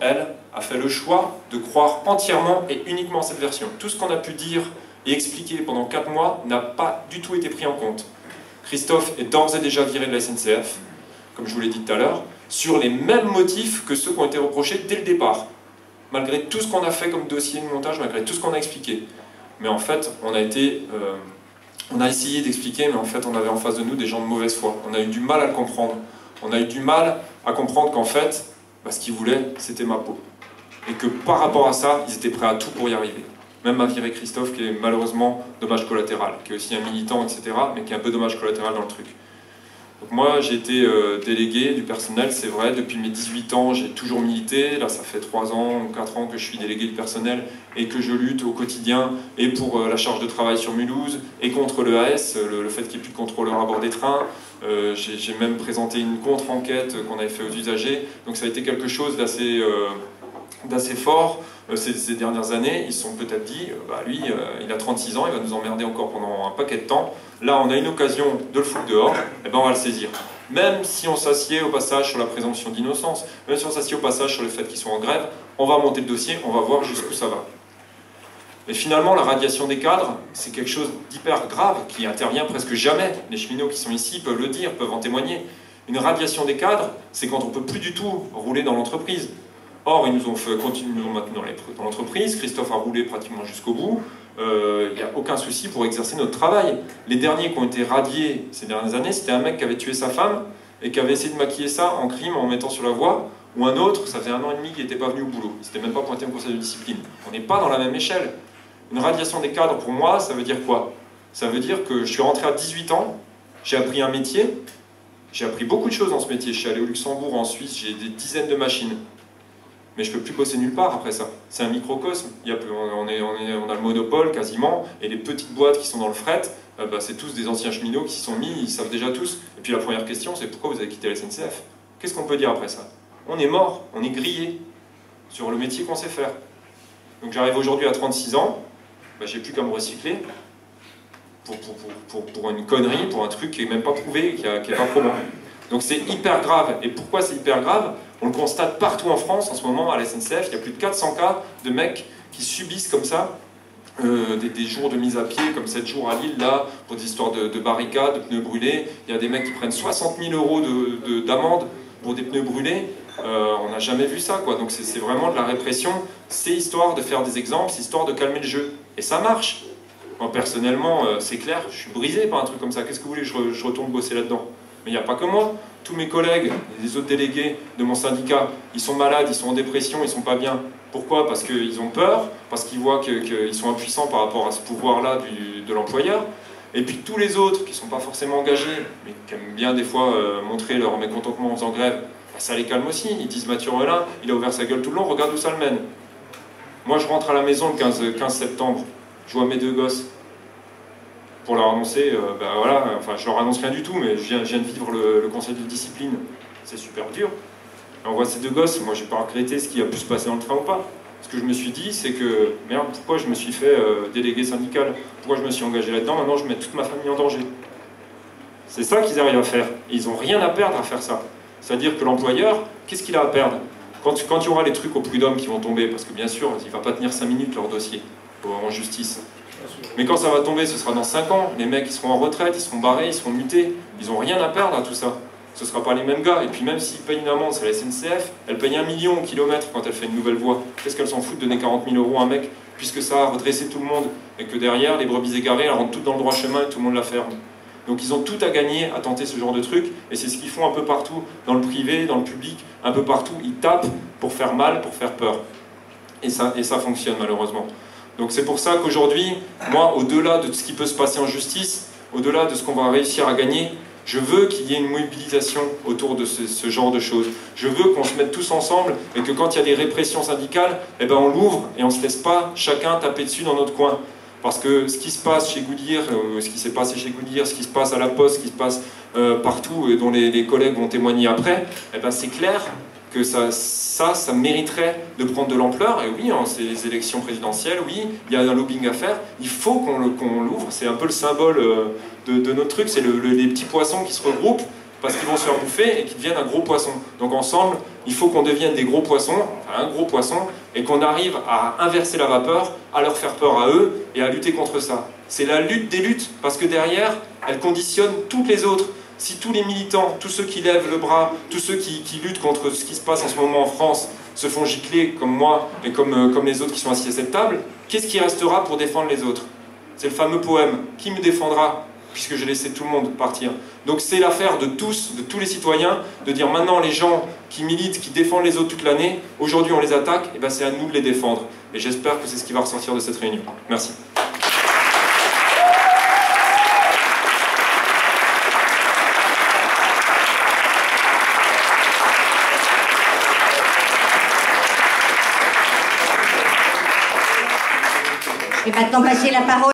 elle, a fait le choix de croire entièrement et uniquement à cette version. Tout ce qu'on a pu dire et expliquer pendant 4 mois n'a pas du tout été pris en compte. Christophe est d'ores et déjà viré de la SNCF, comme je vous l'ai dit tout à l'heure, sur les mêmes motifs que ceux qui ont été reprochés dès le départ. Malgré tout ce qu'on a fait comme dossier de montage, malgré tout ce qu'on a expliqué. Mais en fait, on a essayé d'expliquer, mais en fait, on avait en face de nous des gens de mauvaise foi. On a eu du mal à le comprendre. On a eu du mal à comprendre qu'en fait, ce qu'ils voulaient, c'était ma peau. Et que par rapport à ça, ils étaient prêts à tout pour y arriver. Même à virer Christophe, qui est malheureusement dommage collatéral, qui est aussi un militant, etc., mais qui est un peu dommage collatéral dans le truc. Donc moi, j'ai été délégué du personnel, c'est vrai, depuis mes 18 ans, j'ai toujours milité. Là, ça fait 3 ans ou 4 ans que je suis délégué du personnel et que je lutte au quotidien et pour la charge de travail sur Mulhouse et contre le AS, le fait qu'il n'y ait plus de contrôleurs à bord des trains. J'ai même présenté une contre-enquête qu'on avait fait aux usagers. Donc ça a été quelque chose d'assez fort. Ces dernières années, ils se sont peut-être dit, lui, il a 36 ans, il va nous emmerder encore pendant un paquet de temps. Là, on a une occasion de le foutre dehors, et on va le saisir. Même si on s'assied au passage sur la présomption d'innocence, même si on s'assied au passage sur le fait qu'ils sont en grève, on va monter le dossier, on va voir jusqu'où ça va. Et finalement, la radiation des cadres, c'est quelque chose d'hyper grave, qui intervient presque jamais. Les cheminots qui sont ici peuvent le dire, peuvent en témoigner. Une radiation des cadres, c'est quand on ne peut plus du tout rouler dans l'entreprise. Or, ils nous ont fait continuer, nous ont maintenu dans l'entreprise. Christophe a roulé pratiquement jusqu'au bout. Il n'y a aucun souci pour exercer notre travail. Les derniers qui ont été radiés ces dernières années, c'était un mec qui avait tué sa femme et qui avait essayé de maquiller ça en crime en mettant sur la voie, ou un autre, ça faisait 1 an et demi qu'il n'était pas venu au boulot. Il n'était même pas pointé au conseil de discipline. On n'est pas dans la même échelle. Une radiation des cadres, pour moi, ça veut dire quoi? Ça veut dire que je suis rentré à 18 ans, j'ai appris un métier, j'ai appris beaucoup de choses dans ce métier. Je suis allé au Luxembourg, en Suisse, j'ai des dizaines de machines. Mais je ne peux plus bosser nulle part après ça. C'est un microcosme. On a le monopole quasiment, et les petites boîtes qui sont dans le fret, c'est tous des anciens cheminots qui s'y sont mis, ils savent déjà tous. Et puis la première question, c'est pourquoi vous avez quitté la SNCF? Qu'est-ce qu'on peut dire après ça? On est mort, on est grillé sur le métier qu'on sait faire. Donc j'arrive aujourd'hui à 36 ans, j'ai plus qu'à me recycler pour une connerie, pour un truc qui n'est même pas prouvé, qui n'est pas probant. Donc c'est hyper grave. Et pourquoi c'est hyper grave? On le constate partout en France en ce moment à la SNCF. Il y a plus de 400 cas de mecs qui subissent comme ça des jours de mise à pied, comme 7 jours à Lille, là, pour des histoires de barricades, de pneus brûlés. Il y a des mecs qui prennent 60 000 € d'amende pour des pneus brûlés. On n'a jamais vu ça, quoi. Donc c'est vraiment de la répression. C'est histoire de faire des exemples, c'est histoire de calmer le jeu. Et ça marche. Moi, personnellement, c'est clair, je suis brisé par un truc comme ça. Qu'est-ce que vous voulez que je retourne bosser là-dedans? Mais il n'y a pas que moi. Tous mes collègues, les autres délégués de mon syndicat, ils sont malades, ils sont en dépression, ils sont pas bien. Pourquoi? Parce qu'ils ont peur, parce qu'ils voient qu'ils sont impuissants par rapport à ce pouvoir-là de l'employeur. Et puis tous les autres qui ne sont pas forcément engagés, mais qui aiment bien des fois montrer leur mécontentement en faisant grève, ça les calme aussi. Ils disent Mathieu Relin, il a ouvert sa gueule tout le long, regarde où ça le mène. Moi je rentre à la maison le 15 septembre, je vois mes 2 gosses. Pour leur annoncer, je leur annonce rien du tout, mais je viens de vivre le conseil de discipline, c'est super dur. Et on voit ces 2 gosses, moi je vais pas regretter ce qui a pu se passer dans le train ou pas. Ce que je me suis dit, c'est que, merde, pourquoi je me suis fait délégué syndical? Pourquoi je me suis engagé là-dedans? Maintenant je mets toute ma famille en danger. C'est ça qu'ils arrivent à faire. Et ils n'ont rien à perdre à faire ça. C'est-à-dire que l'employeur, qu'est-ce qu'il a à perdre? Quand il y aura les trucs au prud'homme qui vont tomber, parce que bien sûr, il ne va pas tenir 5 minutes leur dossier en justice. Mais quand ça va tomber, ce sera dans 5 ans. Les mecs, ils seront en retraite, ils seront barrés, ils seront mutés. Ils n'ont rien à perdre à tout ça. Ce ne sera pas les mêmes gars. Et puis même s'ils payent une amende, c'est la SNCF, elle paye 1 million au kilomètre quand elle fait une nouvelle voie. Qu'est-ce qu'elle s'en fout de donner 40 000 € à un mec, puisque ça a redressé tout le monde, et que derrière, les brebis égarées, elles rentrent toutes dans le droit chemin et tout le monde la ferme. Donc ils ont tout à gagner à tenter ce genre de truc, et c'est ce qu'ils font un peu partout, dans le privé, dans le public, un peu partout. Ils tapent pour faire mal, pour faire peur. Et ça fonctionne malheureusement. Donc c'est pour ça qu'aujourd'hui, moi, au-delà de ce qui peut se passer en justice, au-delà de ce qu'on va réussir à gagner, je veux qu'il y ait une mobilisation autour de ce genre de choses. Je veux qu'on se mette tous ensemble et que quand il y a des répressions syndicales, on l'ouvre et on ne se laisse pas chacun taper dessus dans notre coin. Parce que ce qui se passe chez Goodyear, ce qui s'est passé chez Goodyear, ce qui se passe à la Poste, ce qui se passe partout et dont les collègues vont témoigner après, c'est clair que ça mériterait de prendre de l'ampleur. Et oui, ces élections présidentielles, oui, il y a un lobbying à faire, il faut qu'on l'ouvre, c'est un peu le symbole de notre truc, c'est les petits poissons qui se regroupent parce qu'ils vont se faire bouffer et qui deviennent un gros poisson. Donc ensemble, il faut qu'on devienne des gros poissons, enfin un gros poisson, et qu'on arrive à inverser la vapeur, à leur faire peur à eux et à lutter contre ça. C'est la lutte des luttes, parce que derrière, elle conditionne toutes les autres. Si tous les militants, tous ceux qui lèvent le bras, tous ceux qui luttent contre ce qui se passe en ce moment en France se font gicler comme moi et comme les autres qui sont assis à cette table, qu'est-ce qui restera pour défendre les autres? C'est le fameux poème « Qui me défendra ?» puisque j'ai laissé tout le monde partir. Donc c'est l'affaire de tous les citoyens, de dire maintenant les gens qui militent, qui défendent les autres toute l'année, aujourd'hui on les attaque, et ben c'est à nous de les défendre. Et j'espère que c'est ce qui va ressortir de cette réunion. Merci. Je vais maintenant passer la parole.